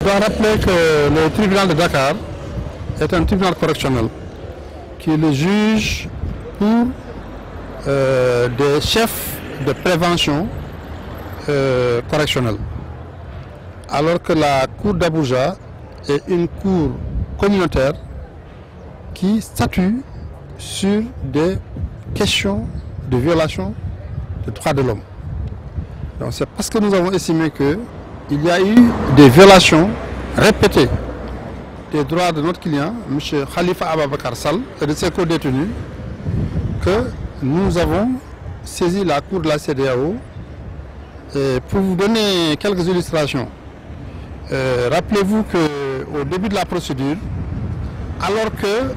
dois rappeler que le tribunal de Dakar est un tribunal correctionnel qui est le juge pour des chefs de prévention correctionnelle. Alors que la cour d'Abuja est une cour communautaire qui statue sur des questions de violation des droits de l'homme. Donc c'est parce que nous avons estimé qu'il y a eu des violations répétées des droits de notre client, M. Khalifa Ababakar Sall, et de ses co-détenus, que nous avons saisi la cour de la CEDEAO. Et pour vous donner quelques illustrations, rappelez-vous qu'au début de la procédure, alors que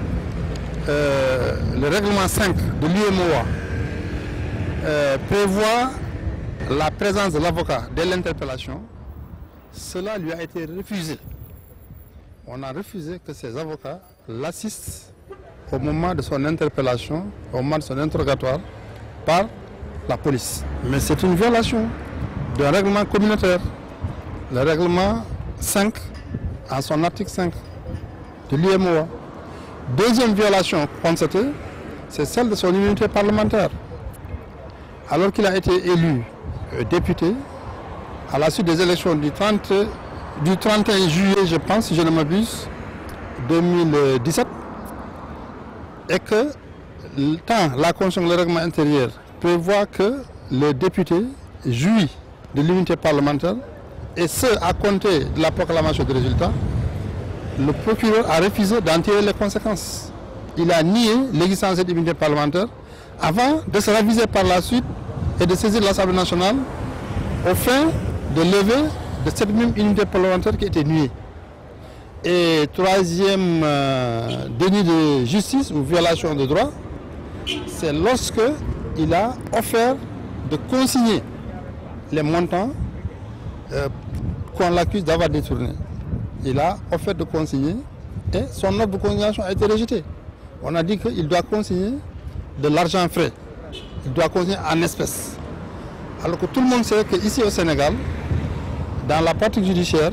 le règlement 5 de l'UMOA prévoit la présence de l'avocat dès l'interpellation, cela lui a été refusé. On a refusé que ses avocats l'assistent au moment de son interpellation, au moment de son interrogatoire par la police. Mais c'est une violation d'un règlement communautaire, le règlement 5, en son article 5 de l'UMOA. Deuxième violation constatée, c'est celle de son immunité parlementaire. Alors qu'il a été élu député, à la suite des élections du 31 juillet, je pense, si je ne m'abuse, 2017, et que tant la Constitution que le règlement intérieur prévoit que le député jouit de l'immunité parlementaire, et ce, à compter de la proclamation des résultats, le procureur a refusé d'en tirer les conséquences. Il a nié l'existence de cette immunité parlementaire avant de se raviser par la suite et de saisir l'Assemblée nationale au fin de lever de cette même immunité parlementaire qui était niée. Et troisième déni de justice ou violation de droit, c'est lorsque il a offert de consigner les montants qu'on l'accuse d'avoir détournés. Il a offert de consigner et son offre de consignation a été rejetée. On a dit qu'il doit consigner de l'argent frais, il doit consigner en espèces. Alors que tout le monde sait qu'ici au Sénégal, dans la pratique judiciaire,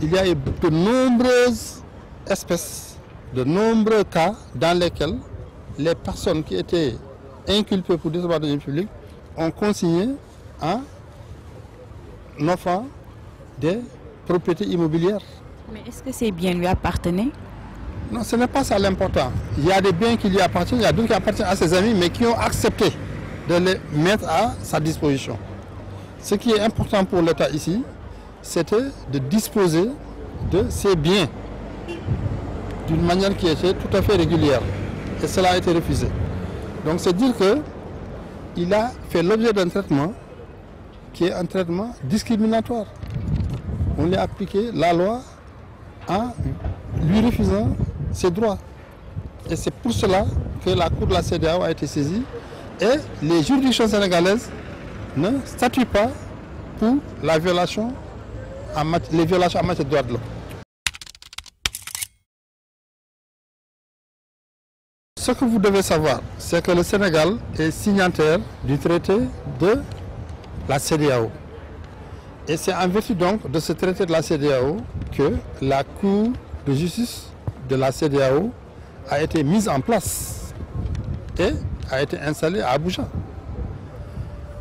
il y a eu de nombreuses espèces, de nombreux cas dans lesquels les personnes qui étaient inculpées pour détournement de deniers publics ont consigné en offrant des propriétés immobilières. Mais est-ce que ces biens lui appartenaient? Non, ce n'est pas ça l'important. Il y a des biens qui lui appartiennent, il y a d'autres qui appartiennent à ses amis, mais qui ont accepté de les mettre à sa disposition. Ce qui est important pour l'État ici, c'était de disposer de ces biens d'une manière qui était tout à fait régulière. Et cela a été refusé. Donc c'est dire qu'il a fait l'objet d'un traitement qui est un traitement discriminatoire. On lui a appliqué la loi en lui refusant ses droits. Et c'est pour cela que la Cour de la CEDEAO a été saisie et les juridictions sénégalaises ne statuent pas pour la violation les violations en matière de droits de l'homme. Ce que vous devez savoir, c'est que le Sénégal est signataire du traité de la CEDEAO. Et c'est en vertu donc de ce traité de la CEDEAO que la Cour de justice de la CEDEAO a été mise en place et a été installée à Abuja.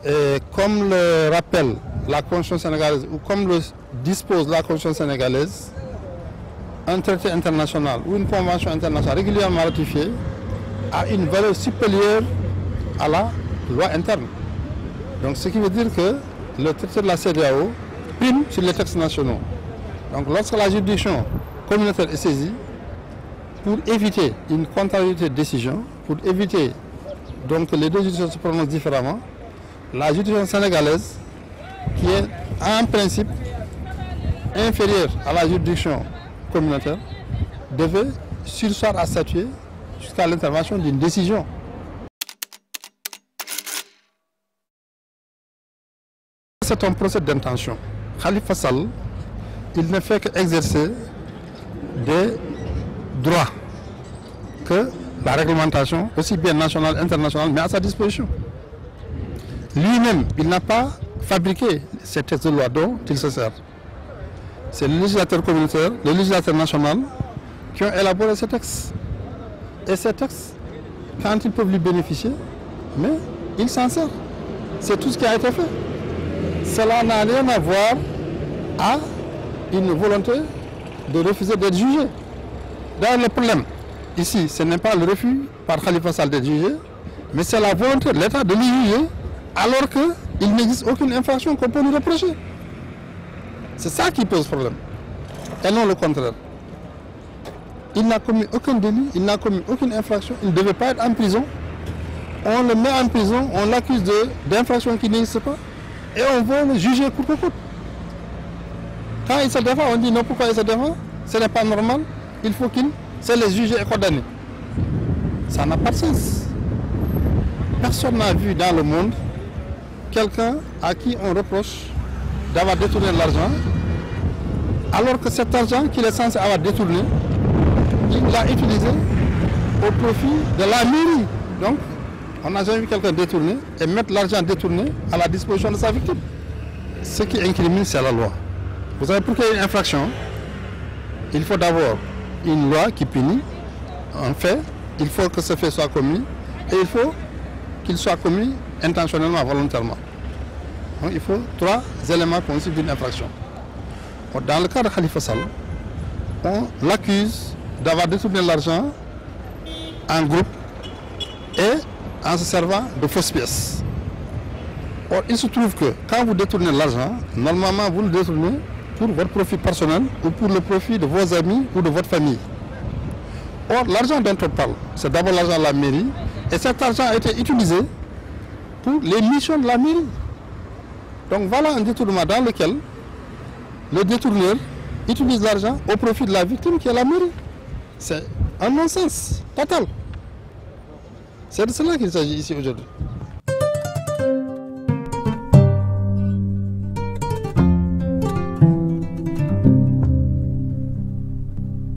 Et comme le rappelle la Constitution sénégalaise, ou comme le dispose la Constitution sénégalaise, un traité international ou une convention internationale régulièrement ratifiée a une valeur supérieure à la loi interne. Donc ce qui veut dire que le traité de la CEDEAO prime sur les textes nationaux. Donc lorsque la juridiction communautaire est saisie, pour éviter une contrariété de décision, pour éviter donc que les deux juridictions se prononcent différemment, la juridiction sénégalaise, qui est en principe inférieure à la juridiction communautaire, devait surseoir à statuer jusqu'à l'intervention d'une décision. C'est un procès d'intention. Khalifa Sall, il ne fait qu'exercer des droits que la réglementation, aussi bien nationale, internationale, met à sa disposition. Lui-même, il n'a pas fabriqué ces textes de loi dont il se sert. c'est le législateur communautaire, le législateur national qui ont élaboré ces textes. Et ces textes, quand ils peuvent lui bénéficier, mais ils s'en servent. C'est tout ce qui a été fait. Cela n'a rien à voir à une volonté de refuser d'être jugé. D'ailleurs, le problème, ici, ce n'est pas le refus par Khalifa Sall d'être jugé, mais c'est la volonté de l'État de lui juger alors qu'il n'existe aucune infraction qu'on peut lui reprocher. C'est ça qui pose problème. Et non le contraire. Il n'a commis aucun délit, il n'a commis aucune infraction, il ne devait pas être en prison. On le met en prison, on l'accuse d'infraction qui n'existe pas et on va le juger coûte que coûte. Quand il se défend, on dit non, pourquoi il se défend? Ce n'est pas normal, il faut qu'il se les juger et condamner. Ça n'a pas de sens. Personne n'a vu dans le monde quelqu'un à qui on reproche d'avoir détourné l'argent, alors que cet argent qu'il est censé avoir détourné, il l'a utilisé au profit de la mairie. Donc, on n'a jamais vu quelqu'un détourner et mettre l'argent détourné à la disposition de sa victime. Ce qui incrimine, c'est la loi. Vous savez, pour qu'il y ait une infraction, il faut d'abord une loi qui punit un fait, il faut que ce fait soit commis et il faut qu'il soit commis intentionnellement, volontairement. Donc, il faut 3 éléments constitutifs d'une infraction. Dans le cas de Khalifa Sall, on l'accuse d'avoir détourné l'argent en groupe et en se servant de fausses pièces. Or, il se trouve que quand vous détournez l'argent, normalement vous le détournez pour votre profit personnel ou pour le profit de vos amis ou de votre famille. Or, l'argent dont on parle, c'est d'abord l'argent de la mairie et cet argent a été utilisé pour les missions de la mairie. Donc voilà un détournement dans lequel le détourneur utilise l'argent au profit de la victime qui est la mairie. C'est un non-sens total. C'est de cela qu'il s'agit ici aujourd'hui.